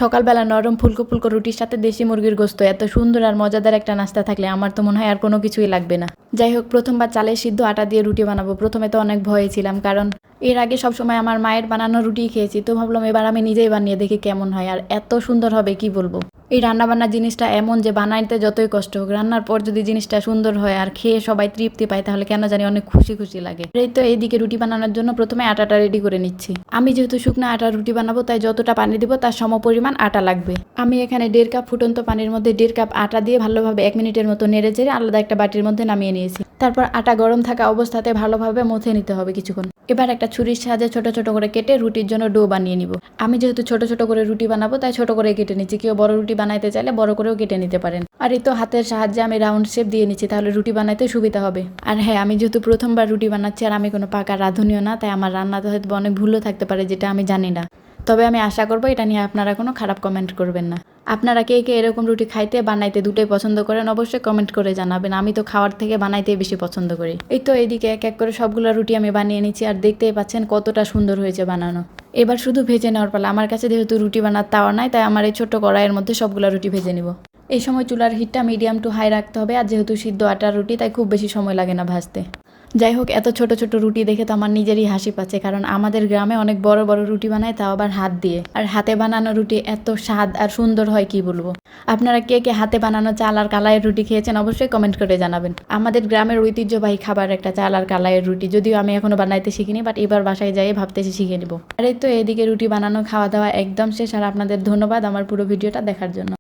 সকালবেলা নরম ফুলকো ফুলকো রুটির সাথে দেশি মুরগির গোস্ত এত সুন্দর আর মজাদার একটা নাস্তা থাকলে আমার তো মনে হয় আর কোনো কিছুই লাগবে না। যাই হোক, প্রথমবার চালের সিদ্ধ আটা দিয়ে রুটি বানাবো। প্রথমে তো অনেক ভয়ে ছিলাম, কারণ এর আগে সবসময় আমার মায়ের বানানো রুটি খেয়েছি। তো ভাবলাম এবার আমি নিজেই বানিয়ে দেখি কেমন হয়, আর এত সুন্দর হবে কি বলবো। এই রান্নাবান্নার জিনিসটা এমন যে বানাইতে যতই কষ্ট হোক, রান্নার পর যদি জিনিসটা সুন্দর হয় আর খেয়ে সবাই তৃপ্তি পায় তাহলে কেন জানি অনেক খুশি খুশি লাগে। এই তো এইদিকে রুটি বানানোর জন্য প্রথমে আটাটা রেডি করে নিচ্ছি। আমি যেহেতু শুকনো আটা রুটি বানাবো, তাই যতটা পানি দিব তার সমপরিমাণ আটা লাগবে। আমি এখানে 1.5 কাপ ফুটন্ত পানির মধ্যে 1.5 কাপ আটা দিয়ে ভালোভাবে 1 মিনিটের মতো নেড়ে চেড়ে আলাদা একটা বাটির মধ্যে নামিয়ে নিয়েছি। তারপর আটা গরম থাকা অবস্থাতে ভালোভাবে মথে নিতে হবে কিছুক্ষণ। এবার একটা ছুরির সাহায্যে ছোট ছোট করে কেটে রুটির জন্য ডো বানিয়ে নিব। আমি যেহেতু ছোট ছোট করে রুটি বানাবো, তাই ছোট করে কেটে নিচ্ছি। কেউ বড় রুটি বানাইতে চাইলে বড় করেও কেটে নিতে পারেন। আর এই তো হাতের সাহায্যে আমি রাউন্ড শেপ দিয়ে নিচ্ছি, তাহলে রুটি বানাইতে সুবিধা হবে। আর হ্যাঁ, আমি যেহেতু প্রথমবার রুটি বানাচ্ছি আর আমি কোনো পাকা রাঁধুনিও না, তাই আমার রান্নাতে হয়তো অনেক ভুলও থাকতে পারে, যেটা আমি জানি না। তবে আমি আশা করবো এটা নিয়ে আপনারা কোনো খারাপ কমেন্ট করবেন না। আপনারা কে কে এরকম রুটি খাইতে বানাইতে দুটোই পছন্দ করেন অবশ্যই কমেন্ট করে জানাবেন। আমি তো খাওয়ার থেকে বানাইতেই বেশি পছন্দ করি। এই তো এইদিকে এক এক করে সবগুলো রুটি আমি বানিয়ে নিচ্ছি, আর দেখতেই পাচ্ছেন কতটা সুন্দর হয়েছে বানানো। এবার শুধু ভেজে নেওয়ার পালা। আমার কাছে যেহেতু রুটি বানার তাওয়া নাই, তাই আমার এই ছোট্ট কড়াইয়ের মধ্যে সবগুলো রুটি ভেজে নিব। এই সময় চুলার হিটটা মিডিয়াম টু হাই রাখতে হবে, আর যেহেতু সিদ্ধ আটার রুটি তাই খুব বেশি সময় লাগে না ভাজতে। যাই হোক, এত ছোট ছোট রুটি দেখে তো আমার নিজেরই হাসি পাচ্ছে, কারণ আমাদের গ্রামে অনেক বড় বড় রুটি বানায়, তাও আবার হাত দিয়ে। আর হাতে বানানো রুটি এত স্বাদ আর সুন্দর হয় কি বলবো। আপনারা কে কে হাতে বানানো চাল আর কালাইয়ের রুটি খেয়েছেন অবশ্যই কমেন্ট করে জানাবেন। আমাদের গ্রামের ঐতিহ্যবাহী খাবার একটা চাল আর কালাইয়ের রুটি, যদিও আমি এখনো বানাইতে শিখিনি, বাট এবার বাসায় যাই ভাবতেছি শিখে নিব। আর এই তো এদিকে রুটি বানানো খাওয়া দাওয়া একদম শেষ, আর আপনাদের ধন্যবাদ আমার পুরো ভিডিওটা দেখার জন্য।